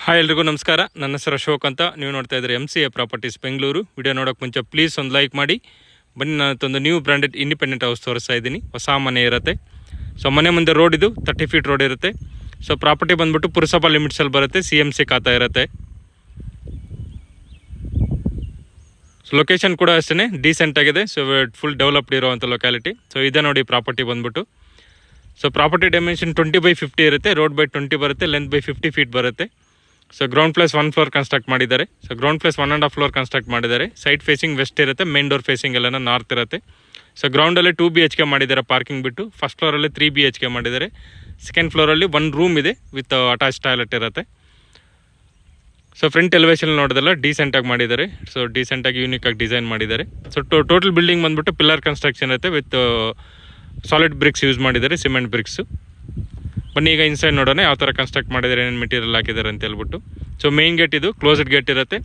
Hi ಎಲ್ರಿಗೂ ನಮಸ್ಕಾರ. ನನ್ನ ಹೆಸರು ಅಶೋಕ್ ಅಂತ. ನೀವು ನೋಡ್ತಾ ಇದ್ದೀರಿ MCA ಪ್ರಾಪರ್ಟೀಸ್ ಬೆಂಗಳೂರು. ವಿಡಿಯೋ ನೋಡೋಕೆ ಮುಂಚೆ ಪ್ಲೀಸ್ ಒಂದು ಲೈಕ್ ಮಾಡಿ. ಬನ್ನಿ, ನಾನೊಂದು ನ್ಯೂ ಬ್ರ್ಯಾಂಡೆಡ್ ಇಂಡಿಪೆಂಡೆಂಟ್ ಹೌಸ್ ತೋರಿಸ್ತಾ ಇದ್ದೀನಿ. ಹೊಸ ಮನೆ ಇರುತ್ತೆ. ಸೊ ಮನೆ ಮುಂದೆ ರೋಡ್ ಇದು 30 ಫೀಟ್ ರೋಡ್ ಇರುತ್ತೆ. ಸೊ ಪ್ರಾಪರ್ಟಿ ಬಂದ್ಬಿಟ್ಟು ಪುರಸಭಾ ಲಿಮಿಟ್ಸಲ್ಲಿ ಬರುತ್ತೆ. CMC ಖಾತಾ ಇರುತ್ತೆ. ಸೊ ಲೊಕೇಶನ್ ಕೂಡ ಅಷ್ಟೇ ಡೀಸೆಂಟ್ ಆಗಿದೆ. ಸೊ ಫುಲ್ ಡೆವಲಪ್ಡ್ ಇರೋವಂಥ ಲೊಕ್ಯಾಲಿಟಿ. ಸೊ ಇದೆ ನೋಡಿ ಪ್ರಾಪರ್ಟಿ ಬಂದ್ಬಿಟ್ಟು. ಸೊ ಪ್ರಾಪರ್ಟಿ ಡೈಮೆನ್ಷನ್ 20/50 ಇರುತ್ತೆ. ರೋಡ್ ಬೈ 20 ಬರುತ್ತೆ. ಲೆಂತ್ ಬೈ 50 ಫೀಟ್ ಬರುತ್ತೆ. So ground plus 1 floor construct ಮಾಡಿದ್ದಾರೆ. So ground plus 1.5 floor construct ಮಾಡಿದ್ದಾರೆ. ಸೈಡ್ ಫೇಸಿಂಗ್ ವೆಸ್ಟ್ ಇರುತ್ತೆ. ಮೇನ್ ಡೋರ್ ಫೇಸಿಂಗ್ ಎಲ್ಲ ನಾರ್ತ್ ಇರುತ್ತೆ. ಸೊ ಗ್ರೌಂಡಲ್ಲಿ 2 BHK ಮಾಡಿದ್ದಾರೆ ಪಾರ್ಕಿಂಗ್ ಬಿಟ್ಟು. ಫಸ್ಟ್ ಫ್ಲೋರಲ್ಲಿ 3 BHK ಮಾಡಿದ್ದಾರೆ. ಸೆಕೆಂಡ್ ಫ್ಲೋರಲ್ಲಿ 1 ರೂಮ್ ಇದೆ ವಿತ್ ಅಟ್ಯಾಚ್ ಟಾಯ್ಲೆಟ್ ಇರುತ್ತೆ. ಸೊ ಫ್ರಂಟ್ ಎಲಿವೇಷನ್ ನೋಡೋದಲ್ಲ ಡೀಸೆಂಟಾಗಿ ಮಾಡಿದ್ದಾರೆ. ಸೊ ಡೀಸೆಂಟಾಗಿ ಯೂನಿಕಾಗಿ ಡಿಸೈನ್ ಮಾಡಿದ್ದಾರೆ. ಸೊ ಟೋಟಲ್ ಬಿಲ್ಡಿಂಗ್ ಬಂದ್ಬಿಟ್ಟು ಪಿಲ್ಲರ್ ಕನ್ಸ್ಟ್ರಕ್ಷನ್ ಇರುತ್ತೆ ವಿತ್ ಸಾಲಿಡ್ ಬ್ರಿಕ್ಸ್ ಯೂಸ್ ಮಾಡಿದ್ದಾರೆ, ಸಿಮೆಂಟ್ ಬ್ರಿಕ್ಸು. ಬನ್ನಿ ಈಗ ಇನ್ಸೈಡ್ ನೋಡೋಣ ಯಾವ ಥರ ಕನ್ಸ್ಟ್ರಕ್ಟ್ ಮಾಡಿದ್ದಾರೆ, ಏನೇನು ಮೆಟೀರಿಯಲ್ ಹಾಕಿದ್ದಾರೆ ಅಂತ ಹೇಳ್ಬಿಟ್ಟು. ಸೊ ಮೇನ್ ಗೇಟ್ ಇದು ಕ್ಲೋಸ್ಡ್ ಗೇಟ್ ಇರುತ್ತೆ.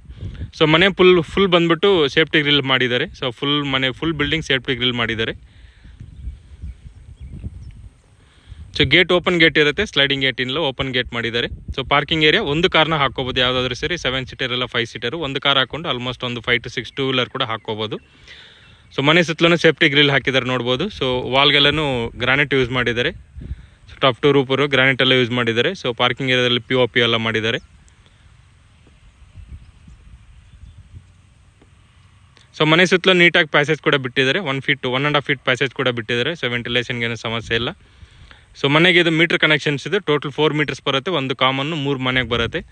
ಸೊ ಮನೆ ಫುಲ್ ಬಂದ್ಬಿಟ್ಟು ಸೇಫ್ಟಿ ಗ್ರಿಲ್ ಮಾಡಿದ್ದಾರೆ. So full building safety grill ಮಾಡಿದ್ದಾರೆ. ಸೊ ಗೇಟ್ ಓಪನ್ ಗೇಟ್ ಇರುತ್ತೆ. ಸ್ಲೈಡಿಂಗ್ ಗೇಟ್ ಇಲ್ಲ, ಓಪನ್ ಗೇಟ್ ಮಾಡಿದ್ದಾರೆ. ಸೊ ಪಾರ್ಕಿಂಗ್ ಏರಿಯಾ ಒಂದು ಕಾರ್ನ ಹಾಕೋಬೋದು, ಯಾವುದಾದ್ರೂ ಸರಿ 7 ಸೀಟರ್ ಇಲ್ಲ 5 ಸೀಟರು. ಒಂದು ಕಾರ್ ಹಾಕೊಂಡು ಆಲ್ಮೋಸ್ಟ್ ಒಂದು 5 to 6 ಟೂ ವೀಲರ್ ಕೂಡ ಹಾಕೋಬೋದು. ಸೊ ಮನೆ ಸುತ್ತಲೂ ಸೇಫ್ಟಿ ಗ್ರಿಲ್ ಹಾಕಿದ್ದಾರೆ ನೋಡ್ಬೋದು. ಸೊ ವಾಲ್ಗೆಲ್ಲೂ ಗ್ರಾನೈಟ್ ಯೂಸ್ ಮಾಡಿದ್ದಾರೆ. ಸೊ ಟಾಪ್ ಟು ರೂಪರು ಗ್ರಾನೈಟ್ ಎಲ್ಲ ಯೂಸ್ ಮಾಡಿದ್ದಾರೆ. ಸೊ ಪಾರ್ಕಿಂಗ್ ಏರಿಯಾದಲ್ಲಿ POP ಎಲ್ಲ ಮಾಡಿದ್ದಾರೆ. ಸೊ ಮನೆ ಸುತ್ತಲೂ ನೀಟಾಗಿ ಪ್ಯಾಸೇಜ್ ಕೂಡ ಬಿಟ್ಟಿದ್ದಾರೆ. 1.5 ಫೀಟ್ ಪ್ಯಾಸೇಜ್ ಕೂಡ ಬಿಟ್ಟಿದ್ದಾರೆ. ಸೊ ವೆಂಟಿಲೇಷನ್ಗೆ ಏನೂ ಸಮಸ್ಯೆ ಇಲ್ಲ. ಸೊ ಮನೆಗೆ ಇದು ಮೀಟರ್ ಕನೆಕ್ಷನ್ಸ್ ಇದೆ. ಟೋಟಲ್ 4 ಮೀಟರ್ಸ್ ಬರುತ್ತೆ. ಒಂದು ಕಾಮನ್ನು 3 ಮನೆಗೆ ಬರುತ್ತೆ.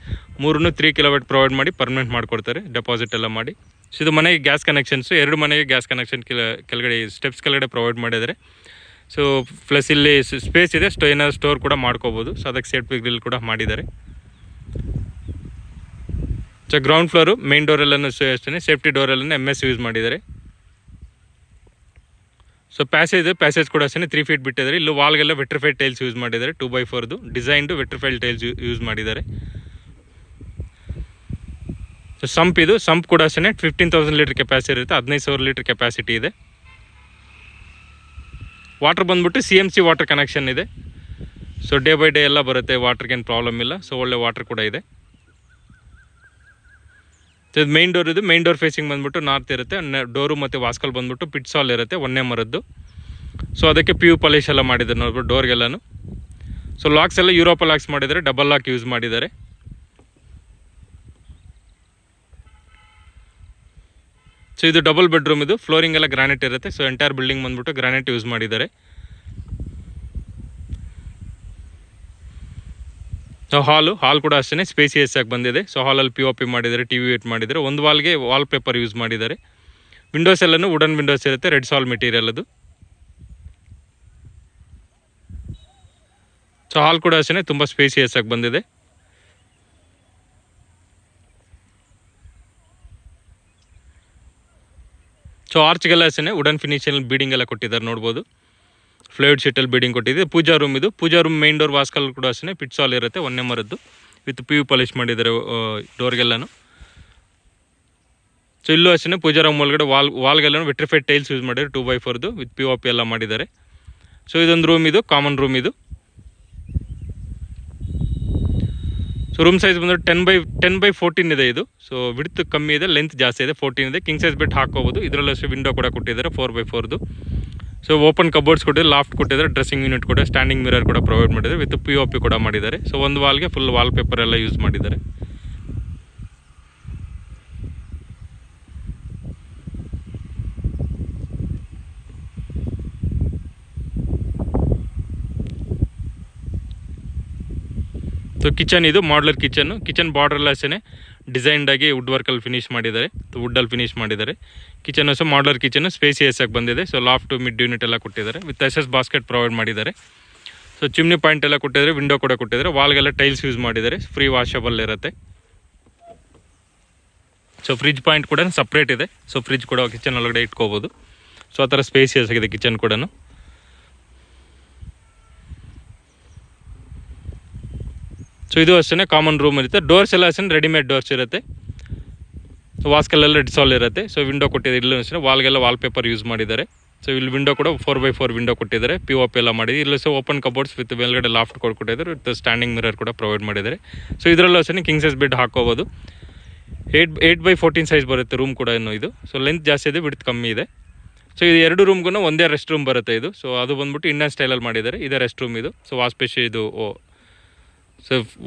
3 KW ಪ್ರೊವೈಡ್ ಮಾಡಿ ಪರ್ಮನೆಂಟ್ ಮಾಡಿಕೊಡ್ತಾರೆ, ಡೆಪಾಸಿಟ್ ಎಲ್ಲ ಮಾಡಿ. ಸೊ ಇದು ಮನೆಗೆ ಗ್ಯಾಸ್ ಕನೆಕ್ಷನ್ಸು, 2 ಮನೆಗೆ ಗ್ಯಾಸ್ ಕನೆಕ್ಷನ್ ಕೆಳಗಡೆ ಸ್ಟೆಪ್ಸ್ ಕೆಳಗಡೆ ಪ್ರೊವೈಡ್ ಮಾಡಿದ್ದಾರೆ. ಸೊ ಪ್ಲಸ್ ಇಲ್ಲಿ ಸ್ಪೇಸ್ ಇದೆ, ಏನಾದ್ರು ಸ್ಟೋರ್ ಕೂಡ ಮಾಡ್ಕೋಬೋದು. ಸೊ ಅದಕ್ಕೆ ಸೇಫ್ಟಿ ಗ್ರಿಲ್ ಕೂಡ ಮಾಡಿದ್ದಾರೆ. ಸೊ ಗ್ರೌಂಡ್ ಫ್ಲೋರು ಮೇನ್ ಡೋರೆಲ್ಲೂ ಅಷ್ಟೇ ಸೇಫ್ಟಿ ಡೋರೆಲ್ಲೂ MS ಯೂಸ್ ಮಾಡಿದ್ದಾರೆ. ಸೊ ಪ್ಯಾಸೇಜ್ ಕೂಡ ಅಷ್ಟೇ 3 ಫೀಟ್ ಬಿಟ್ಟಿದ್ದಾರೆ. ಇಲ್ಲೂ ವಾಲ್ಗೆಲ್ಲ ವೆಟ್ರಿಫೈಡ್ ಟೈಲ್ಸ್ ಯೂಸ್ ಮಾಡಿದ್ದಾರೆ. 2x4 ಡಿಸೈನ್ಡು ವೆಟ್ರಿಫೈಡ್ ಟೈಲ್ಸ್ ಯೂಸ್ ಮಾಡಿದ್ದಾರೆ. ಸೊ ಸಂಪ್ ಕೂಡ ಅಷ್ಟೇ 15,000 ಲೀಟರ್ ಕೆಪಾಸಿಟಿ ಇರುತ್ತೆ. 15,000 ಲೀಟರ್ ಕೆಪಾಸಿಟಿ ಇದೆ. ವಾಟರ್ ಬಂದ್ಬಿಟ್ಟು CMC ವಾಟರ್ ಕನೆಕ್ಷನ್ ಇದೆ. ಸೊ ಡೇ ಬೈ ಡೇ ಎಲ್ಲ ಬರುತ್ತೆ, ವಾಟರ್ಗೇನು ಪ್ರಾಬ್ಲಮ್ ಇಲ್ಲ. ಸೊ ಒಳ್ಳೆ ವಾಟರ್ ಕೂಡ ಇದೆ. ಸೊ ಇದು ಮೇನ್ ಡೋರ್ ಫೇಸಿಂಗ್ ಬಂದ್ಬಿಟ್ಟು ನಾರ್ತ್ ಇರುತ್ತೆ. ಡೋರು ಮತ್ತು ವಾಸ್ಕಲ್ ಬಂದ್ಬಿಟ್ಟು ಪಿಟ್ಸಾಲ್ ಇರುತ್ತೆ, ಒಂದೇ ಮರದ್ದು. ಸೊ ಅದಕ್ಕೆ PU ಪಾಲಿಶ್ ಎಲ್ಲ ಮಾಡಿದ್ದಾರೆ ನೋಡ್ಬಿಟ್ಟು ಡೋರ್ಗೆಲ್ಲೂ. ಸೊ ಲಾಕ್ಸ್ ಎಲ್ಲ ಯುರೋಪ ಲಾಕ್ಸ್ ಮಾಡಿದ್ದಾರೆ, ಡಬಲ್ ಲಾಕ್ ಯೂಸ್ ಮಾಡಿದ್ದಾರೆ. ಸೊ ಇದು ಡಬಲ್ ಬೆಡ್ರೂಮ್. ಇದು ಫ್ಲೋರಿಂಗ್ ಎಲ್ಲ ಗ್ರಾನೈಟ್ ಇರುತ್ತೆ. ಸೊ ಎಂಟೈರ್ ಬಿಲ್ಡಿಂಗ್ ಬಂದ್ಬಿಟ್ಟು ಗ್ರಾನೈಟ್ ಯೂಸ್ ಮಾಡಿದ್ದಾರೆ. ಸೊ ಹಾಲ್ ಕೂಡ ಅಷ್ಟೇ ಸ್ಪೇಸಿಯಸ್ ಆಗಿ ಬಂದಿದೆ. ಸೊ ಹಾಲಲ್ಲಿ POP ಮಾಡಿದ್ದಾರೆ, TV ಯೂಟ್ ಮಾಡಿದ್ದಾರೆ. ಒಂದು ವಾಲ್ಗೆ ವಾಲ್ ಪೇಪರ್ ಯೂಸ್ ಮಾಡಿದ್ದಾರೆ. ವಿಂಡೋಸ್ ಎಲ್ಲನೂ ವುಡನ್ ವಿಂಡೋಸ್ ಇರುತ್ತೆ, ರೆಡ್ ಸಾಲ್ ಮೆಟೀರಿಯಲ್ ಅದು. ಸೊ ಹಾಲ್ ಕೂಡ ಅಷ್ಟೇ ತುಂಬ ಸ್ಪೇಸಿಯಸ್ ಆಗಿ ಬಂದಿದೆ. ಸೊ ಆರ್ಚ್ಗೆಲ್ಲ ಅಷ್ಟೇ ವುಡನ್ ಫಿನಿಷಲ್ಲಿ ಬೀಡಿಂಗ್ ಎಲ್ಲ ಕೊಟ್ಟಿದ್ದಾರೆ ನೋಡ್ಬೋದು. ಫ್ಲೈವುಡ್ ಶೀಟಲ್ಲಿ ಬೀಡಿಂಗ್ ಕೊಟ್ಟಿದೆ. ಪೂಜಾ ರೂಮ್ ಮೇನ್ ಡೋರ್ ವಾಸ್ಕಲ್ ಕೂಡ ಅಷ್ಟೇ ಪಿಟ್ಸಾಲ್ ಇರುತ್ತೆ, ಒಂದೇ ಮರದ್ದು ವಿತ್ PU ಪಾಲಿಶ್ ಮಾಡಿದ್ದಾರೆ ಡೋರ್ಗೆಲ್ಲೂ. ಸೊ ಇಲ್ಲೂ ಅಷ್ಟೇ ಪೂಜಾ ರೂಮ್ ಒಳಗಡೆ ವಾಲ್ಗೆಲ್ಲ ವೆಟ್ರಿಫೈಡ್ ಟೈಲ್ಸ್ ಯೂಸ್ ಮಾಡಿದ್ದಾರೆ. 2x4 ವಿತ್ POP ಎಲ್ಲ ಮಾಡಿದ್ದಾರೆ. ಸೊ ಇದೊಂದು ರೂಮ್, ಇದು ಕಾಮನ್ ರೂಮ್ ಇದು. ಸೊ ರೂಮ್ ಸೈಜ್ ಬಂದರೆ 10x14 ಇದೆ ಇದು. ಸೊ ವಿಡ್ತ್ ಕಮ್ಮಿ ಇದೆ, ಲೆಂತ್ ಜಾಸ್ತಿ ಇದೆ, 14 ಇದೆ. ಕಿಂಗ್ ಸೈಜ್ ಬೆಡ್ ಹಾಕೋಬೋದು. ಇದರಲ್ಲೂ ಅಷ್ಟೇ ವಿಂಡೋ ಕೂಡ ಕೊಟ್ಟಿದ್ದಾರೆ 4x4. ಸೊ ಓಪನ್ ಕಬೋರ್ಡ್ಸ್ ಕೊಟ್ಟಿದ್ದಾರೆ, ಲಾಫ್ಟ್ ಕೊಟ್ಟಿದ್ದಾರೆ, ಡ್ರೆಸ್ಸಿಂಗ್ ಯೂನಿಟ್ ಕೂಡ, ಸ್ಟ್ಯಾಂಡಿಂಗ್ ಮಿರರ್ ಕೂಡ ಪ್ರೊವೈಡ್ ಮಾಡಿದ್ದಾರೆ ವಿತ್ POP ಕೂಡ ಮಾಡಿದ್ದಾರೆ. ಸೊ ಒಂದು ವಾಲ್ಗೆ ಫುಲ್ ವಾಲ್ ಪೇಪರ್ ಎಲ್ಲ ಯೂಸ್ ಮಾಡಿದ್ದಾರೆ. ಸೊ ಇದು ಮಾಡ್ಲರ್ ಕಿಚನ್ ಬಾರ್ಡರ್ ಎಲ್ಲ ಅಷ್ಟೇ ಡಿಸೈನ್ಡಾಗಿ ವುಡ್ ವರ್ಕಲ್ಲಿ ಫಿನಿಶ್ ಮಾಡಿದ್ದಾರೆ, ವುಡ್ಡಲ್ಲಿ ಫಿನಿಶ್ ಮಾಡಿದ್ದಾರೆ. ಕಿಚನ್ ಅಷ್ಟೇ ಮಾಡ್ಲರ್ ಕಿಚನ್ ಸ್ಪೇಸಿಯಸ್ ಆಗಿ ಬಂದಿದೆ. ಸೊ ಲಾಫ್ಟ್ ಮಿಡ್ ಯೂನಿಟ್ ಎಲ್ಲ ಕೊಟ್ಟಿದ್ದಾರೆ ವಿತ್ SS ಬಾಸ್ಕೆಟ್ ಪ್ರೊವೈಡ್ ಮಾಡಿದ್ದಾರೆ. ಸೊ ಚಿಮ್ನಿ ಪಾಯಿಂಟ್ ಎಲ್ಲ ಕೊಟ್ಟಿದ್ದಾರೆ, ವಿಂಡೋ ಕೂಡ ಕೊಟ್ಟಿದ್ದಾರೆ. ವಾಲ್ಗೆಲ್ಲ ಟೈಲ್ಸ್ ಯೂಸ್ ಮಾಡಿದ್ದಾರೆ, ಫ್ರೀ ವಾಷಬಲ್ ಇರುತ್ತೆ. ಸೊ ಫ್ರಿಜ್ ಪಾಯಿಂಟ್ ಕೂಡ ಸಪ್ರೇಟ್ ಇದೆ. ಸೊ ಫ್ರಿಜ್ ಕೂಡ ಕಿಚನ್ ಒಳಗಡೆ ಇಟ್ಕೋಬೋದು. ಸೊ ಆ ಥರ ಸ್ಪೇಸಿಯಸ್ ಆಗಿದೆ ಕಿಚನ್ ಕೂಡ. ಸೊ ಇದು ಅಷ್ಟೇ ಕಾಮನ್ ರೂಮ್ ಇರುತ್ತೆ. ಡೋರ್ಸ್ ಎಲ್ಲ ಅಷ್ಟೇ ರೆಡಿಮೇಡ್ ಡೋರ್ಸ್ ಇರುತ್ತೆ. ವಾಸ್ಕಲ್ಲೆಲ್ಲ ರೆಡ್ ಸಾಲ್ ಇರುತ್ತೆ. ಸೊ ವಿಂಡೋ ಕೊಟ್ಟಿದ್ದಾರೆ, ಇಲ್ಲೂ ಅಷ್ಟೇ ವಾಲ್ಗೆಲ್ಲ ವಾಲ್ ಪೇಪರ್ ಯೂಸ್ ಮಾಡಿದ್ದಾರೆ. ಸೊ ಇಲ್ಲಿ ವಿಂಡೋ ಕೂಡ 4x4 ವಿಂಡೋ ಕೊಟ್ಟಿದ್ದಾರೆ, POP ಎಲ್ಲ ಮಾಡಿ. ಇಲ್ಲೂ ಸಹ ಓಪನ್ ಕಬೋರ್ಡ್ಸ್ ವಿತ್ ಮೇಲ್ಗಡೆ ಲಾಫ್ಟ್ ಕೊಟ್ಟಿದ್ದಾರೆ, ವಿತ್ ಸ್ಟ್ಯಾಂಡಿಂಗ್ ಮಿರರ್ ಕೂಡ ಪ್ರೊವೈಡ್ ಮಾಡಿದ್ದಾರೆ. ಸೊ ಇದರಲ್ಲೂ ಅಷ್ಟೇ ಕಿಂಗ್ ಸೈಜ್ ಬೆಡ್ ಹಾಕೋಬೋದು. 8x14 ಸೈಜ್ ಬರುತ್ತೆ ರೂಮ್ ಕೂಡ ಇನ್ನು ಇದು. ಸೊ ಲೆಂತ್ ಜಾಸ್ತಿ ಇದೆ, ವಿಡ್ತ್ ಕಮ್ಮಿ ಇದೆ. ಸೊ ಇದು 2 ರೂಮ್ಗೂ ಒಂದೇ ರೆಸ್ಟ್ ರೂಮ್ ಬರುತ್ತೆ ಇದು. ಸೊ ಅದು ಬಂದ್ಬಿಟ್ಟು ಇಂಡಿಯನ್ ಸ್ಟೈಲಲ್ಲಿ ಮಾಡಿದ್ದಾರೆ, ಇದೇ ರೆಸ್ಟ್ ರೂಮ್ ಇದು. ಸೊ ವಾಶ್ ಬೇಸಿನ್ ಇದು, ಸೊ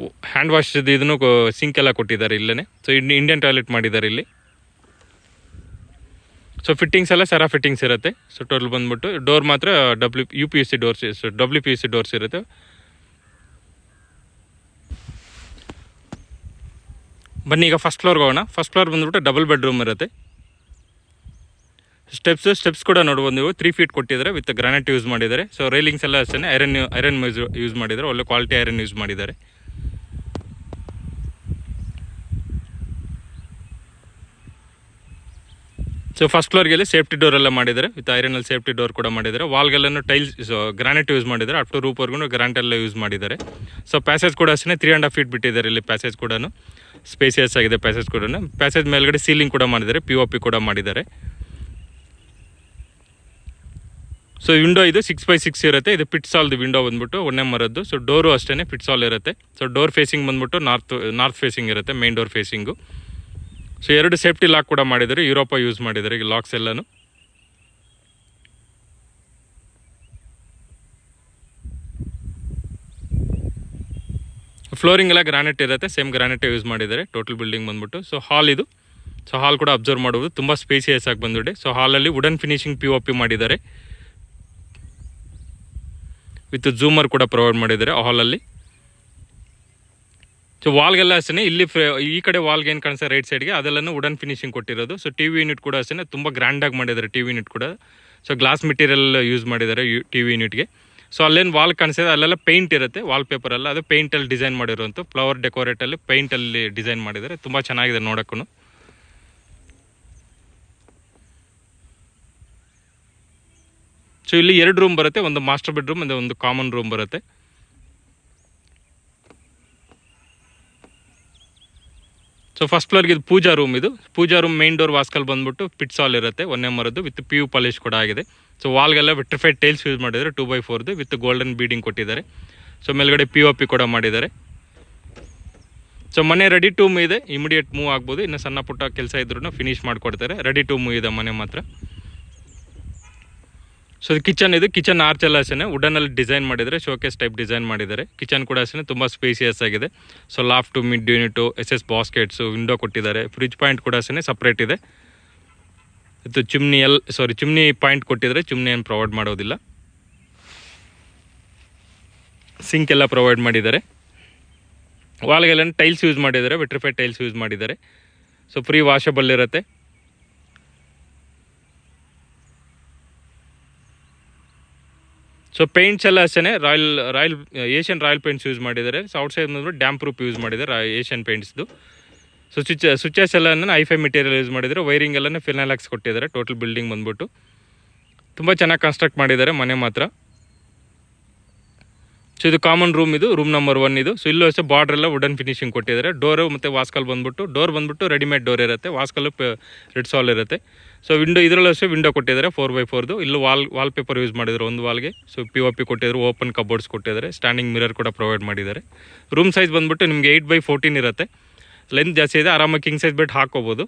ಹ್ಯಾಂಡ್ ವಾಶ್ ಇದನ್ನು ಸಿಂಕ್ ಎಲ್ಲ ಕೊಟ್ಟಿದ್ದಾರೆ ಇಲ್ಲೇ. ಸೊ ಇಂಡಿಯನ್ ಟಾಯ್ಲೆಟ್ ಮಾಡಿದ್ದಾರೆ ಇಲ್ಲಿ. ಸೊ ಫಿಟ್ಟಿಂಗ್ಸ್ ಎಲ್ಲ ಸೆರಾ ಫಿಟ್ಟಿಂಗ್ಸ್ ಇರುತ್ತೆ. ಸೊ ಟೋಟಲ್ ಬಂದ್ಬಿಟ್ಟು ಡೋರ್ ಮಾತ್ರ UPVC ಡೋರ್ಸ್, WPVC ಡೋರ್ಸ್ ಇರುತ್ತೆ. ಬನ್ನಿ ಈಗ ಫಸ್ಟ್ ಫ್ಲೋರ್ಗೆ ಹೋಗೋಣ. ಫಸ್ಟ್ ಫ್ಲೋರ್ ಬಂದ್ಬಿಟ್ಟು ಡಬಲ್ ಬೆಡ್ರೂಮ್ ಇರುತ್ತೆ. ಸ್ಟೆಪ್ಸ್ ಕೂಡ ನೋಡ್ಬೋದು ನೀವು, 3 ಫೀಟ್ ಕೊಟ್ಟಿದ್ದಾರೆ, ವಿತ್ ಗ್ರಾನೈಟ್ ಯೂಸ್ ಮಾಡಿದ್ದಾರೆ. ಸೊ ರೈಲಿಂಗ್ಸ್ ಎಲ್ಲ ಅಷ್ಟೇ ಐರನ್ ಯೂಸ್ ಮಾಡಿದ್ದಾರೆ, ಒಳ್ಳೆ ಕ್ವಾಲಿಟಿ ಐರನ್ ಯೂಸ್ ಮಾಡಿದ್ದಾರೆ. ಸೊ ಫಸ್ಟ್ ಫ್ಲೋರ್ಗೆ ಸೇಫ್ಟಿ ಡೋರ್ ಎಲ್ಲ ಮಾಡಿದ್ದಾರೆ, ವಿತ್ ಐರನಲ್ಲಿ ಸೇಫ್ಟಿ ಡೋರ್ ಕೂಡ ಮಾಡಿದ್ದಾರೆ. ವಾಲ್ಗೆಲ್ಲೂ ಟೈಲ್ಸ್ ಗ್ರಾನೈಟ್ ಯೂಸ್ ಮಾಡಿದ್ದಾರೆ, ಅಪ್ ಟು ರೂಪ್ವರೆಗೂ ಗ್ರಾನೈಟ್ ಎಲ್ಲ ಯೂಸ್ ಮಾಡಿದ್ದಾರೆ. ಸೊ ಪ್ಯಾಸೇಜ್ ಕೂಡ ಅಷ್ಟೇ 3.5 ಫೀಟ್ ಬಿಟ್ಟಿದ್ದಾರೆ ಇಲ್ಲಿ. ಪ್ಯಾಸೇಜ್ ಕೂಡ ಸ್ಪೇಸಿಯಸ್ ಆಗಿದೆ. ಪ್ಯಾಸೇಜ್ ಕೂಡ ಪ್ಯಾಸೇಜ್ ಮೇಲ್ಗಡೆ ಸೀಲಿಂಗ್ ಕೂಡ ಮಾಡಿದ್ದಾರೆ, POP ಕೂಡ ಮಾಡಿದ್ದಾರೆ. ಸೊ ವಿಂಡೋ ಇದು 6x6 ಇರುತ್ತೆ. ಇದು ಪಿಟ್ಸಾಲ್ದು ವಿಂಡೋ ಬಂದ್ಬಿಟ್ಟು 1 ಮರದ್ದು. ಸೊ ಡೋರು ಅಷ್ಟೇ ಪಿಟ್ಸಾಲ್ ಇರುತ್ತೆ. ಸೊ ಡೋರ್ ಫೇಸಿಂಗ್ ಬಂದ್ಬಿಟ್ಟು ನಾರ್ತ್ ಫೇಸಿಂಗ್ ಇರುತ್ತೆ, main door facing. So 2 safety lock ಕೂಡ ಮಾಡಿದ್ದಾರೆ, ಯುರೋಪ ಯೂಸ್ ಮಾಡಿದ್ದಾರೆ ಈ ಲಾಕ್ಸ್ ಎಲ್ಲನೂ. ಫ್ಲೋರಿಂಗ್ ಎಲ್ಲ ಗ್ರಾನೈಟ್ ಇರುತ್ತೆ, ಸೇಮ್ ಗ್ರಾನೈಟೇ ಯೂಸ್ ಮಾಡಿದ್ದಾರೆ ಟೋಟಲ್ ಬಿಲ್ಡಿಂಗ್ ಬಂದ್ಬಿಟ್ಟು. ಸೊ ಹಾಲ್ ಇದು. ಸೊ ಹಾಲ್ ಕೂಡ ಅಬ್ಸರ್ವ್ ಮಾಡುವುದು ತುಂಬ ಸ್ಪೇಸಿಯಸ್ ಆಗಿ ಬಂದ್ಬಿಟ್ಟು. ಸೊ ಹಾಲಲ್ಲಿ ವುಡನ್ ಫಿನಿಶಿಂಗ್ POP ಮಾಡಿದ್ದಾರೆ, ವಿತ್ ಝೂಮರ್ ಕೂಡ ಪ್ರೊವೈಡ್ ಮಾಡಿದ್ದಾರೆ ಹಾಲಲ್ಲಿ. ಸೊ ವಾಲ್ಗೆಲ್ಲ ಅಷ್ಟೇ ಇಲ್ಲಿ ಈ ಕಡೆ ವಾಲ್ಗೆ ಏನು ಕಾಣಿಸ್ತಾ ರೈಟ್ ಸೈಡ್ಗೆ ಅದೆಲ್ಲನೂ ವುಡನ್ ಫಿನಿಶಿಂಗ್ ಕೊಟ್ಟಿರೋದು. ಸೊ TV ಯೂನಿಟ್ ಕೂಡ ಅಷ್ಟೇ ತುಂಬ ಗ್ರ್ಯಾಂಡಾಗಿ ಮಾಡಿದ್ದಾರೆ TV ಯೂನಿಟ್ ಕೂಡ. ಸೊ ಗ್ಲಾಸ್ ಮೆಟೀರಿಯಲ್ ಯೂಸ್ ಮಾಡಿದ್ದಾರೆ TV ಯೂನಿಟ್ಗೆ. ಸೊ ಅಲ್ಲೇನು ವಾಲ್ ಕಾಣಿಸಿದೆ ಅಲ್ಲೆಲ್ಲ ಪೇಂಟ್ ಇರುತ್ತೆ, ವಾಲ್ ಪೇಪರ್ ಎಲ್ಲ ಅದು ಪೇಂಟಲ್ಲಿ ಡಿಸೈನ್ ಮಾಡಿರೋಂಥ ಫ್ಲವರ್ ಡೆಕೋರೇಟಲ್ಲಿ ಪೇಂಟಲ್ಲಿ ಡಿಸೈನ್ ಮಾಡಿದ್ದಾರೆ, ತುಂಬ ಚೆನ್ನಾಗಿದೆ ನೋಡೋಕ್ಕೂ. ಸೊ ಇಲ್ಲಿ 2 ರೂಮ್ ಬರುತ್ತೆ, ಒಂದು ಮಾಸ್ಟರ್ ಬೆಡ್ರೂಮ್ ಮತ್ತು ಒಂದು ಕಾಮನ್ ರೂಮ್ ಬರುತ್ತೆ. ಸೊ ಫಸ್ಟ್ ಫ್ಲೋರ್ಗೆ ಇದು ಪೂಜಾ ರೂಮ್. ಇದು ಪೂಜಾ ರೂಮ್ ಮೇನ್ ಡೋರ್ ವಾಸ್ಕಲ್ ಬಂದ್ಬಿಟ್ಟು ಪಿಟ್ಸಾಲ್ ಇರುತ್ತೆ, 1 ಮರದ್ದು, ವಿತ್ PU ಪಾಲಿಶ್ ಕೂಡ ಆಗಿದೆ. ಸೊ ವಾಲ್ಗೆಲ್ಲ ವಿಟ್ರಿಫೈಡ್ ಟೈಲ್ಸ್ ಯೂಸ್ ಮಾಡಿದ್ದಾರೆ, 2x4 ವಿತ್ ಗೋಲ್ಡನ್ ಬೀಡಿಂಗ್ ಕೊಟ್ಟಿದ್ದಾರೆ. ಸೊ ಮೇಲ್ಗಡೆ POP ಕೂಡ ಮಾಡಿದ್ದಾರೆ. ಸೊ ಮನೆ ರೆಡಿ ಟು ಮೂವ್ ಇದೆ, ಇಮಿಡಿಯೇಟ್ ಮೂವ್ ಆಗ್ಬೋದು. ಇನ್ನು ಸಣ್ಣ ಪುಟ್ಟ ಕೆಲಸ ಇದ್ರೂ ಫಿನಿಶ್ ಮಾಡಿಕೊಡ್ತಾರೆ, ರೆಡಿ ಟು ಮೂವ್ ಇದೆ ಮನೆ ಮಾತ್ರ. ಸೊ ಕಿಚನ್ ಇದು, ಕಿಚನ್ ಆರ್ಚ್ ಎಲ್ಲ ಅಷ್ಟೇ ವುಡನಲ್ಲಿ ಡಿಸೈನ್ ಮಾಡಿದ್ದಾರೆ, ಶೋಕೇಸ್ ಟೈಪ್ ಡಿಸೈನ್ ಮಾಡಿದ್ದಾರೆ. ಕಿಚನ್ ಕೂಡ ಅಷ್ಟೇ ತುಂಬ ಸ್ಪೇಸಿಯಸ್ ಆಗಿದೆ. So loft, mid unit, SS baskets, window ಕೊಟ್ಟಿದ್ದಾರೆ. ಫ್ರಿಜ್ ಪಾಯಿಂಟ್ ಕೂಡ ಅಷ್ಟೇ ಸಪ್ರೇಟ್ ಇದೆ. ಇದು ಚಿಮ್ನಿ ಪಾಯಿಂಟ್ ಕೊಟ್ಟಿದ್ದಾರೆ, ಚಿಮ್ನಿ ಏನು ಪ್ರೊವೈಡ್ ಮಾಡೋದಿಲ್ಲ. ಸಿಂಕ್ ಎಲ್ಲ ಪ್ರೊವೈಡ್ ಮಾಡಿದ್ದಾರೆ. ವಾಲ್ಗೆಲ್ಲ ಟೈಲ್ಸ್ ಯೂಸ್ ಮಾಡಿದ್ದಾರೆ, ವಿಟ್ರಿಫೈಡ್ ಟೈಲ್ಸ್ ಯೂಸ್ ಮಾಡಿದ್ದಾರೆ. ಸೊ ಫ್ರೀ ವಾಷಬಲ್ ಇರುತ್ತೆ. ಸೊ ಪೇಂಟ್ಸ್ ಎಲ್ಲ ಅಷ್ಟೇ ಏಷ್ಯನ್ ರಾಯಲ್ ಪೇಂಟ್ಸ್ ಯೂಸ್ ಮಾಡಿದ್ದಾರೆ. ಸೊ ಔಟ್ಸೈಡ್ ಬಂದ್ಬಿಟ್ಟು ಡ್ಯಾಮ್ ಪ್ರೂಫ್ ಯೂಸ್ ಮಾಡಿದ್ದಾರೆ ಏಷ್ಯನ್ ಪೇಂಟ್ಸ್ದು. ಸೊ ಸ್ವಿಚಸ್ ಎಲ್ಲ i5 ಮೆಟೀರಿಯಲ್ ಯೂಸ್ ಮಾಡಿದ್ದಾರೆ. ವೈರಿಂಗ್ ಎಲ್ಲ ಫಿನಾಲಾಕ್ಸ್ ಕೊಟ್ಟಿದ್ದಾರೆ. ಟೋಟಲ್ ಬಿಲ್ಡಿಂಗ್ ಬಂದ್ಬಿಟ್ಟು ತುಂಬ ಚೆನ್ನಾಗಿ ಕನ್ಸ್ಟ್ರಕ್ಟ್ ಮಾಡಿದ್ದಾರೆ ಮನೆ ಮಾತ್ರ. ಸೊ ಇದು ಕಾಮನ್ ರೂಮ್, ಇದು ರೂಮ್ ನಂಬರ್ 1 ಇದು. ಸೊ ಇಲ್ಲೂ ಅಷ್ಟೇ ಬಾರ್ಡ್ರ್ ಎಲ್ಲ ವುಡನ್ ಫಿನಿಶಿಂಗ್ ಕೊಟ್ಟಿದ್ದಾರೆ. ಡೋರು ಮತ್ತು ವಾಸ್ಕಲ್ ಬಂದ್ಬಿಟ್ಟು ರೆಡಿಮೇಡ್ ಡೋರ್ ಇರುತ್ತೆ, ವಾಸ್ಕಲ್ಲು ರಿಟ್ಸಾಲ್ ಇರುತ್ತೆ. ಸೊ ಇದರಲ್ಲೂ ಅಷ್ಟೇ ವಿಂಡೋ ಕೊಟ್ಟಿದ್ದಾರೆ 4x4. ಇಲ್ಲೂ ವಾಲ್ ಪೇಪರ್ ಯೂಸ್ ಮಾಡಿದ್ರು ಒಂದು ವಾಲ್ಗೆ. ಸೊ POP ಕೊಟ್ಟಿದ್ರು, ಓಪನ್ ಕಬೋರ್ಡ್ಸ್ ಕೊಟ್ಟಿದ್ದಾರೆ, ಸ್ಟ್ಯಾಂಡಿಂಗ್ ಮಿರರ್ ಕೂಡ ಪ್ರೊವೈಡ್ ಮಾಡಿದ್ದಾರೆ. ರೂಮ್ ಸೈಜ್ ಬಂದ್ಬಿಟ್ಟು ನಿಮಗೆ 8x14 ಇರುತ್ತೆ, ಲೆಂತ್ ಜಾಸ್ತಿ ಇದೆ, ಆರಾಮಾಗಿ ಕಿಂಗ್ ಸೈಜ್ ಬೆಡ್ ಹಾಕೋಬೋದು.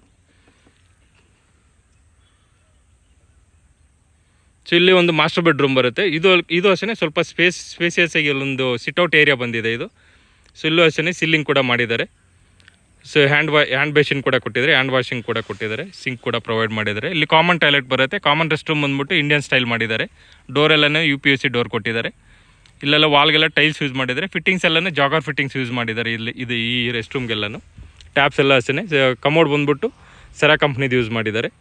ಸೊ ಇಲ್ಲಿ ಒಂದು ಮಾಸ್ಟರ್ ಬೆಡ್ರೂಮ್ ಬರುತ್ತೆ. ಇದು ಅಷ್ಟೇ ಸ್ವಲ್ಪ ಸ್ಪೇಸಿಯಸ್ ಆಗಿ ಇಲ್ಲೊಂದು ಸಿಟ್ಔಟ್ ಏರಿಯಾ ಬಂದಿದೆ ಇದು. ಸೊ ಇಲ್ಲೂ ಅಷ್ಟೇ ಸೀಲಿಂಗ್ ಕೂಡ ಮಾಡಿದ್ದಾರೆ. ಸೊ ಹ್ಯಾಂಡ್ ಬೇಸಿನ್ ಕೂಡ ಕೊಟ್ಟಿದ್ದಾರೆ, ಹ್ಯಾಂಡ್ ವಾಷಿಂಗ್ ಕೂಡ ಕೊಟ್ಟಿದ್ದಾರೆ, ಸಿಂಕ್ ಕೂಡ ಪ್ರೊವೈಡ್ ಮಾಡಿದ್ದಾರೆ. ಇಲ್ಲಿ ಕಾಮನ್ ಟಾಯ್ಲೆಟ್ ಬರುತ್ತೆ. ಕಾಮನ್ ರೆಸ್ಟ್ ರೂಮ್ ಬಂದ್ಬಿಟ್ಟು ಇಂಡಿಯನ್ ಸ್ಟೈಲ್ ಮಾಡಿದ್ದಾರೆ. ಡೋರೆಲ್ಲನೇ UPVC ಡೋರ್ ಕೊಟ್ಟಿದ್ದಾರೆ. ಇಲ್ಲೆಲ್ಲ ವಾಲ್ಗೆಲ್ಲ ಟೈಲ್ಸ್ ಯೂಸ್ ಮಾಡಿದ್ದಾರೆ. ಫಿಟ್ಟಿಂಗ್ಸ್ ಎಲ್ಲನೂ ಜಾಗರ್ ಫಿಟ್ಟಿಂಗ್ಸ್ ಯೂಸ್ ಮಾಡಿದ್ದಾರೆ ಈ ರೆಸ್ಟ್ ರೂಮ್ಗೆಲ್ಲನೂ. ಟ್ಯಾಪ್ಸ್ ಎಲ್ಲ ಅಷ್ಟೇ. ಕಮೋಡ್ ಬಂದ್ಬಿಟ್ಟು ಸೆರಾ ಕಂಪ್ನಿದು ಯೂಸ್ ಮಾಡಿದ್ದಾರೆ.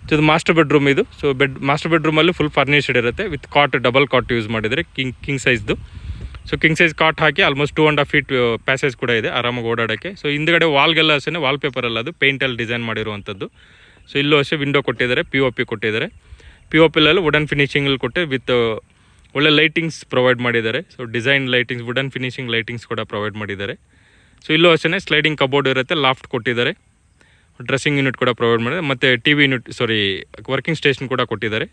ಸೊ ಇದು ಮಾಸ್ಟರ್ ಬೆಡ್ರೂಮ್ ಇದು. ಸೊ ಮಾಸ್ಟರ್ ಬೆಡ್ರೂಮಲ್ಲಿ ಫುಲ್ ಫರ್ನಿಶ್ಡ್ ಇರುತ್ತೆ, ವಿತ್ ಡಬಲ್ ಕಾಟ್ ಯೂಸ್ ಮಾಡಿದ್ದಾರೆ, ಕಿಂಗ್ ಸೈಜ್ದು. ಸೊ ಕಿಂಗ್ ಸೈಜ್ ಕಾಟ್ ಹಾಕಿ ಆಲ್ಮೋಸ್ಟ್ 2.5 ಫೀಟ್ ಪ್ಯಾಸೇಜ್ ಕೂಡ ಇದೆ ಆರಾಮಾಗಿ ಓಡಾಡೋಕ್ಕೆ. ಸೊ ಹಿಂದ್ಗಡೆ ವಾಲ್ಗೆಲ್ಲ ಅಷ್ಟೇ ವಾಲ್ ಪೇಪರ್ ಎಲ್ಲ ಅದು ಪೇಂಟಲ್ಲಿ ಡಿಸೈನ್ ಮಾಡಿರುವಂಥದ್ದು. ಸೊ ಇಲ್ಲೂ ಅಷ್ಟೇ ವಿಂಡೋ ಕೊಟ್ಟಿದ್ದಾರೆ, POP ಕೊಟ್ಟಿದ್ದಾರೆ. POPಲೆಲ್ಲ ವುಡನ್ ಫಿನಿಶಿಂಗಲ್ಲಿ ಕೊಟ್ಟು ವಿತ್ ಒಳ್ಳೆ ಲೈಟಿಂಗ್ಸ್ ಪ್ರೊವೈಡ್ ಮಾಡಿದ್ದಾರೆ. So design lightings, wooden finishing lightings ಕೂಡ ಪ್ರೊವೈಡ್ ಮಾಡಿದ್ದಾರೆ. ಸೊ ಇಲ್ಲೂ ಅಷ್ಟೇ ಸ್ಲೈಡಿಂಗ್ ಕಬೋರ್ಡ್ ಇರುತ್ತೆ, ಲಾಫ್ಟ್ ಕೊಟ್ಟಿದ್ದಾರೆ. ಡ್ರೆಸ್ಸಿಂಗ್ ಯೂನಿಟ್ ಕೂಡ ಪ್ರೊವೈಡ್ ಮಾಡಿದ್ದಾರೆ, ಮತ್ತು T V unit working station ಕೂಡ ಕೊಟ್ಟಿದ್ದಾರೆ.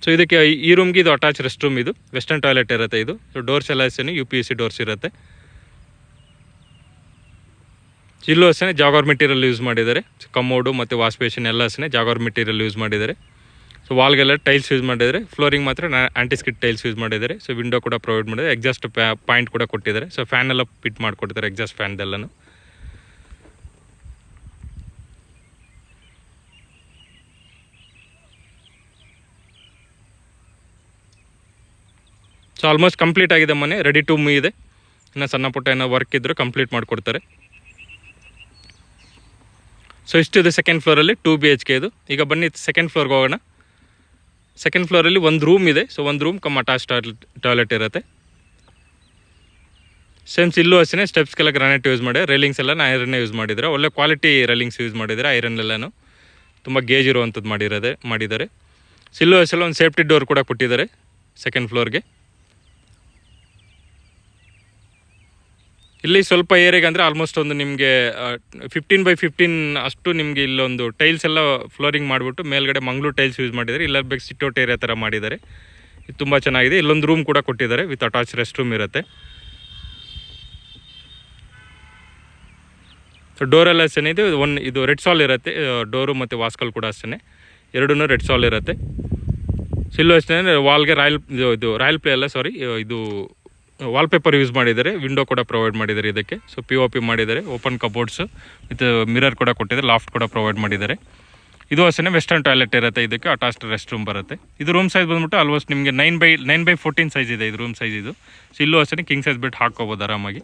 ಸೊ ಇದಕ್ಕೆ ಈ ರೂಮ್ಗೆ ಇದು ಅಟ್ಯಾಚ್ ರೆಸ್ಟ್ ರೂಮ್, ಇದು ವೆಸ್ಟರ್ನ್ ಟಾಯ್ಲೆಟ್ ಇರುತ್ತೆ ಇದು. ಸೊ ಡೋರ್ಸ್ ಎಲ್ಲ ಅಷ್ಟೇ UPVC ಡೋರ್ಸ್ ಇರುತ್ತೆ. ಇಲ್ಲೂ ಅಷ್ಟೇ ಜಾಗರ್ ಮೆಟೀರಿಯಲ್ ಯೂಸ್ ಮಾಡಿದ್ದಾರೆ. ಕಮೋಡು ಮತ್ತು ವಾಶ್ ಬೇಸಿನ್ ಎಲ್ಲ ಅಷ್ಟೇ ಜಾಗರ್ ಮೆಟೀರಿಯಲ್ ಯೂಸ್ ಮಾಡಿದ್ದಾರೆ. ಸೊ ವಾಲ್ಗೆಲ್ಲ ಟೈಲ್ಸ್ ಯೂಸ್ ಮಾಡಿದ್ದಾರೆ. ಫ್ಲೋರಿಂಗ್ ಮಾತ್ರ ಆಂಟಿಸ್ಕಿಡ್ ಟೈಲ್ಸ್ ಯೂಸ್ ಮಾಡಿದ್ದಾರೆ. ಸೊ ವಿಂಡೋ ಕೂಡ ಪ್ರೊವೈಡ್ ಮಾಡಿದ್ದಾರೆ. ಎಕ್ಸಾಸ್ಟ್ ಪಾಯಿಂಟ್ ಕೂಡ ಕೊಟ್ಟಿದ್ದಾರೆ. ಸೊ ಫ್ಯಾನ್ ಎಲ್ಲ ಫಿಟ್ ಮಾಡಿಕೊಡ್ತಾರೆ, ಎಕ್ಸಾಸ್ಟ್ ಫ್ಯಾನ್ದೆಲ್ಲನೂ. ಸೊ ಆಲ್ಮೋಸ್ಟ್ ಕಂಪ್ಲೀಟ್ ಆಗಿದೆ ಮನೆ, ರೆಡಿ ಟು ಮೂವ್ ಇದೆ. ಇನ್ನು ಸಣ್ಣ ಪುಟ್ಟ ಏನೋ ವರ್ಕ್ ಇದ್ದರೂ ಕಂಪ್ಲೀಟ್ ಮಾಡಿಕೊಡ್ತಾರೆ. ಸೊ ಇಷ್ಟಿದೆ ಸೆಕೆಂಡ್ ಫ್ಲೋರಲ್ಲಿ 2 BHK ಇದು. ಈಗ ಬನ್ನಿ ಸೆಕೆಂಡ್ ಫ್ಲೋರ್ಗೆ ಹೋಗೋಣ. ಸೆಕೆಂಡ್ ಫ್ಲೋರಲ್ಲಿ ಒಂದು ರೂಮ್ ಇದೆ. ಸೊ ಒಂದು ರೂಮ್ ಕಮ್ ಅಟ್ಯಾಚ್ ಟಾಯ್ಲೆಟ್ ಇರುತ್ತೆ. ಸೇಮ್ಸ್ ಇಲ್ಲೂ ಅಷ್ಟೇ ಸ್ಟೆಪ್ಸ್ಗೆಲ್ಲ ಗ್ರಾನೈಟ್ ಯೂಸ್ ಮಾಡಿ, ರೈಲಿಂಗ್ಸ್ ಎಲ್ಲ ಐರನ್ನೇ ಯೂಸ್ ಮಾಡಿದ್ದಾರೆ. ಒಳ್ಳೆ ಕ್ವಾಲಿಟಿ ರೈಲಿಂಗ್ಸ್ ಯೂಸ್ ಮಾಡಿದ್ದಾರೆ. ಐರನ್ ಎಲ್ಲನೂ ತುಂಬ ಗೇಜ್ ಇರುವಂಥದ್ದು ಮಾಡಿದ್ದಾರೆ. ಸೊ ಇಲ್ಲೂ ಅಷ್ಟೇ ಒಂದು ಸೇಫ್ಟಿ ಡೋರ್ ಕೂಡ ಕೊಟ್ಟಿದ್ದಾರೆ ಸೆಕೆಂಡ್ ಫ್ಲೋರ್ಗೆ. ಇಲ್ಲಿ ಸ್ವಲ್ಪ ಏರಿಯಾಗೆ ಅಂದರೆ ಆಲ್ಮೋಸ್ಟ್ ಒಂದು ನಿಮಗೆ 15x15 ಅಷ್ಟು ನಿಮಗೆ ಇಲ್ಲೊಂದು ಟೈಲ್ಸ್ ಎಲ್ಲ ಫ್ಲೋರಿಂಗ್ ಮಾಡಿಬಿಟ್ಟು ಮೇಲ್ಗಡೆ ಮಂಗಳೂರು ಟೈಲ್ಸ್ ಯೂಸ್ ಮಾಡಿದ್ದಾರೆ. ಇಲ್ಲ ಬೇಕು ಸಿಟ್ಔಟ್ ಏರಿಯಾ ಥರ ಮಾಡಿದ್ದಾರೆ. ಇದು ತುಂಬ ಚೆನ್ನಾಗಿದೆ. ಇಲ್ಲೊಂದು ರೂಮ್ ಕೂಡ ಕೊಟ್ಟಿದ್ದಾರೆ ವಿತ್ ಅಟ್ಯಾಚ್ ರೆಸ್ಟ್ ರೂಮ್ ಇರುತ್ತೆ. ಸೊ ಡೋರೆಲ್ಲ ಅಷ್ಟೇ ಇದು ರೆಡ್ ಸಾಲ್ ಇರುತ್ತೆ. ಡೋರು ಮತ್ತು ವಾಸ್ಕಲ್ ಕೂಡ ಅಷ್ಟೇ, ಎರಡೂ ರೆಡ್ ಸಾಲ್ ಇರುತ್ತೆ. ಸೊ ಇಲ್ಲೂ ಅಷ್ಟೇ ವಾಲ್ಗೆ ರಾಯಲ್ ಪ್ಲೇ ಅಲ್ಲ ಇದು ವಾಲ್ಪೇಪರ್ ಯೂಸ್ ಮಾಡಿದ್ದಾರೆ. ವಿಂಡೋ ಕೂಡ ಪ್ರೊವೈಡ್ ಮಾಡಿದ್ದಾರೆ ಇದಕ್ಕೆ. ಸೊ POP ಮಾಡಿದ್ದಾರೆ. ಓಪನ್ ಕಬೋರ್ಡ್ಸ್ ವಿತ್ ಮಿರರ್ ಕೂಡ ಕೊಟ್ಟಿದ್ದಾರೆ. ಲಾಫ್ಟ್ ಕೂಡ ಪ್ರೊವೈಡ್ ಮಾಡಿದ್ದಾರೆ. ಇದು ಅಷ್ಟೇ ವೆಸ್ಟರ್ನ್ ಟಾಯ್ಲೆಟ್ ಇರುತ್ತೆ. ಇದಕ್ಕೆ ಅಟ್ಯಾಚ್ಡ್ ರೆಸ್ಟ್ ರೂಮ್ ಬರುತ್ತೆ. ಇದು ರೂಮ್ ಸೈಜ್ ಬಂದ್ಬಿಟ್ಟು ಆಲ್ಮೋಸ್ಟ್ ನಿಮಗೆ 9x14 ಸೈಜ್ ಇದೆ ಇದು ರೂಮ್ ಸೈಜ್ ಇದು. ಸೊ ಇಲ್ಲೂ ಅಷ್ಟೇ ಕಿಂಗ್ ಸೈಜ್ ಬೆಡ್ ಹಾಕ್ಕೋಬೋದು ಆರಾಮಾಗಿ.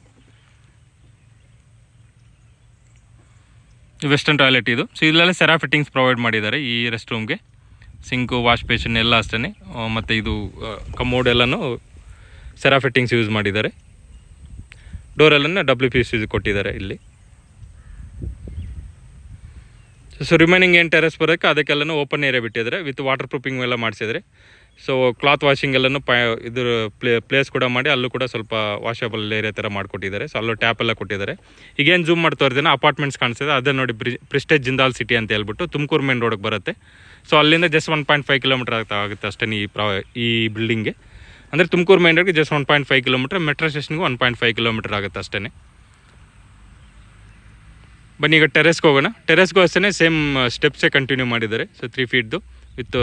ವೆಸ್ಟರ್ನ್ ಟಾಯ್ಲೆಟ್ ಇದು. ಸೊ ಇಲ್ಲೆಲ್ಲ ಸೆರಾ ಫಿಟ್ಟಿಂಗ್ಸ್ ಪ್ರೊವೈಡ್ ಮಾಡಿದ್ದಾರೆ ಈ ರೆಸ್ಟ್ ರೂಮ್ಗೆ. ಸಿಂಕು, ವಾಶ್ ಬೇಸಿನ್ ಎಲ್ಲ ಅಷ್ಟೇ. ಮತ್ತು ಇದು ಕಮೋಡ್ ಎಲ್ಲನೂ ಸೆರಾ ಫಿಟ್ಟಿಂಗ್ಸ್ ಯೂಸ್ ಮಾಡಿದ್ದಾರೆ. ಡೋರೆಲ್ಲನ್ನು WPVC ಕೊಟ್ಟಿದ್ದಾರೆ ಇಲ್ಲಿ. ಸೊ ರಿಮೈನಿಂಗ್ ಏನು ಟೆರೆಸ್ ಬರೋಕ್ಕೆ ಅದಕ್ಕೆಲ್ಲನೂ ಓಪನ್ ಏರಿಯಾ ಬಿಟ್ಟಿದ್ದಾರೆ. ವಿತ್ ವಾಟರ್ ಪ್ರೂಫಿಂಗ್ ಎಲ್ಲ ಮಾಡಿಸಿದ್ದಾರೆ. ಸೊ ಕ್ಲಾತ್ ವಾಷಿಂಗ್ ಎಲ್ಲನೂ ಇದ್ರ ಪ್ಲೇಸ್ ಕೂಡ ಮಾಡಿ ಅಲ್ಲೂ ಕೂಡ ಸ್ವಲ್ಪ ವಾಷಬಲ್ ಏರಿಯಾ ಥರ ಮಾಡಿಕೊಟ್ಟಿದ್ದಾರೆ. ಸೊ ಅಲ್ಲೂ ಟ್ಯಾಪ್ ಎಲ್ಲ ಕೊಟ್ಟಿದ್ದಾರೆ. ಈಗೇನು ಝೂಮ್ ಮಾಡಿ ತೋರಿಸಿದ್ರೆ ಅಪಾರ್ಟ್ಮೆಂಟ್ಸ್ ಕಾಣಿಸ್ತಿದೆ, ಅದನ್ನು ನೋಡಿ ಪ್ರೆಸ್ಟೇಜ್ ಜಿಂದಾಲ್ ಸಿಟಿ ಅಂತ ಹೇಳ್ಬಿಟ್ಟು ತುಮಕೂರು ಮೇನ್ ರೋಡ್ಗೆ ಬರುತ್ತೆ. ಸೊ ಅಲ್ಲಿಂದ ಜಸ್ಟ್ 1.5 ಕಿಲೋಮೀಟರ್ ಆಗುತ್ತೆ ಅಷ್ಟೇ ಈ ಬಿಲ್ಡಿಂಗ್ಗೆ. ಅಂದರೆ ತುಮಕೂರು ಮೇನ್ ರೋಡ್ಗೆ ಜಸ್ಟ್ 1.5 ಕಿಲೋಮೀಟರ್, ಮೆಟ್ರೋ ಸ್ಟೇಷನ್ಗೂ 1.5 ಕಿಲೋಮೀಟರ್ ಆಗುತ್ತೆ ಅಷ್ಟೇ. ಬನ್ನಿ ಈಗ ಟೆರೆಸ್ಗೆ ಹೋಗೋಣ. ಟೆರೆಸ್ಗೂ ಅಷ್ಟೇ ಸೇಮ್ ಸ್ಟೆಪ್ಸೇ ಕಂಟಿನ್ಯೂ ಮಾಡಿದ್ದಾರೆ. ಸೊ 3 ಫೀಟ್ದು with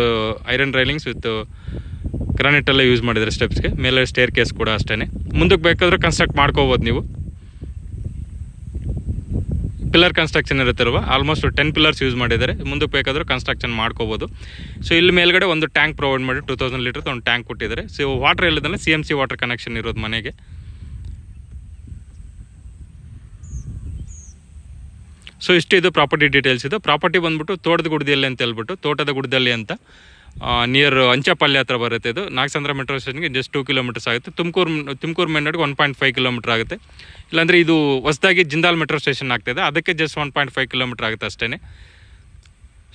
iron railings with granite ಎಲ್ಲ ಯೂಸ್ ಮಾಡಿದ್ದಾರೆ ಸ್ಟೆಪ್ಸ್ಗೆ. ಮೇಲೆ ಸ್ಟೇರ್ ಕೇಸ್ ಕೂಡ ಅಷ್ಟೇ. ಮುಂದಕ್ಕೆ ಬೇಕಾದರೂ ಕನ್ಸ್ಟ್ರಕ್ಟ್ ಮಾಡ್ಕೋಬೋದು ನೀವು. ಪಿಲ್ಲರ್ ಕನ್ಸ್ಟ್ರಕ್ಷನ್ ಇರುತ್ತಲ್ವ, ಆಲ್ಮೋಸ್ಟ್ 10 ಪಿಲ್ಲರ್ಸ್ ಯೂಸ್ ಮಾಡಿದ್ದಾರೆ. ಮುಂದಕ್ಕೆ ಬೇಕಾದರೂ ಕನ್ಸ್ಟ್ರಕ್ಷನ್ ಮಾಡ್ಕೋಬೋದು. ಸೊ ಇಲ್ಲಿ ಮೇಲ್ಗಡೆ ಒಂದು ಟ್ಯಾಂಕ್ ಪ್ರೊವೈಡ್ ಮಾಡಿ 2000 ಲೀಟರ್ದು ಒಂದು ಟ್ಯಾಂಕ್ ಕೊಟ್ಟಿದ್ದಾರೆ. ಸೊ ವಾಟರ್ ಇಲ್ಲದಲ್ಲ CMC ವಾಟರ್ ಕನೆಕ್ಷನ್ ಇರೋದು ಮನೆಗೆ. ಸೊ ಇಷ್ಟು ಇದು ಪ್ರಾಪರ್ಟಿ ಡೀಟೇಲ್ಸ್ ಇದು. ಪ್ರಾಪರ್ಟಿ ಬಂದ್ಬಿಟ್ಟು ತೋಟದ ಗುಡ್ದಿಯಲ್ಲಿ ಅಂತ ಹೇಳ್ಬಿಟ್ಟು, ತೋಟದ ಗುಡ್ಡದಲ್ಲಿ ಅಂತ ನಿಯರ್ ಅಂಚಪಲ್ಯ ಹತ್ರ ಬರುತ್ತೆ. ಇದು ನಾಗಸಂದ್ರ ಮೆಟ್ರೋ ಸ್ಟೇಷನ್ಗೆ ಜಸ್ಟ್ 2 ಕಿಲೋಮೀಟರ್ಸ್ ಆಗುತ್ತೆ. ತುಮಕೂರು ಮೇನ್ ರೋಡ್ಗೆ 1.5 ಕಿಲೋಮೀಟರ್ ಆಗುತ್ತೆ. ಇಲ್ಲಾಂದರೆ ಇದು ಹೊಸದಾಗಿ ಜಿಂದಾಲ್ ಮೆಟ್ರೋ ಸ್ಟೇಷನ್ ಆಗ್ತಾಯಿದೆ, ಅದಕ್ಕೆ ಜಸ್ಟ್ 1.5 ಕಿಲೋಮೀಟರ್ ಆಗುತ್ತೆ ಅಷ್ಟೇ.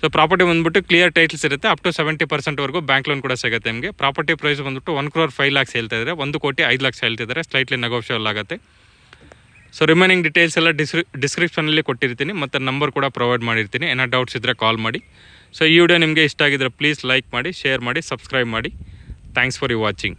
ಸೊ ಪ್ರಾಪರ್ಟಿ ಬಂದ್ಬಿಟ್ಟು ಕ್ಲಿಯರ್ ಟೈಟ್ಲ್ಸ್ ಇರುತ್ತೆ. ಅಪ್ ಟು 70% ಬ್ಯಾಂಕ್ ಲೋನ್ ಕೂಡ ಸಿಗುತ್ತೆ ನಿಮಗೆ. ಪ್ರಾಪರ್ಟಿ ಪ್ರೈಸ್ ಬಂದ್ಬಿಟ್ಟು 1 crore 5 lakhs ಹೇಳ್ತಾ ಇದ್ದಾರೆ. 1 ಕೋಟಿ 5 ಲಕ್ಷ ಹೇಳ್ತಿದ್ದಾರೆ. ಸ್ಲೈಟ್ಲಿ ನೆಗೋಷಿಯಬಲ್ ಆಗುತ್ತೆ. ಸೊ ರಿಮೈನಿಂಗ್ ಡೀಟೇಲ್ಸ್ ಎಲ್ಲ ಡಿಸ್ಕ್ರಿಪ್ಷನಲ್ಲಿ ಕೊಟ್ಟಿರ್ತೀನಿ, ಮತ್ತು ನಂಬರ್ ಕೂಡ ಪ್ರೊವೈಡ್ ಮಾಡಿರ್ತೀನಿ. ಏನೋ ಡೌಟ್ಸ್ ಇದ್ದರೆ ಕಾಲ್ ಮಾಡಿ. ಸೊ ಈ ವಿಡಿಯೋ ನಿಮಗೆ ಇಷ್ಟ ಆಗಿದ್ರೆ ಪ್ಲೀಸ್ ಲೈಕ್ ಮಾಡಿ, ಶೇರ್ ಮಾಡಿ, ಸಬ್ಸ್ಕ್ರೈಬ್ ಮಾಡಿ. Thanks for watching.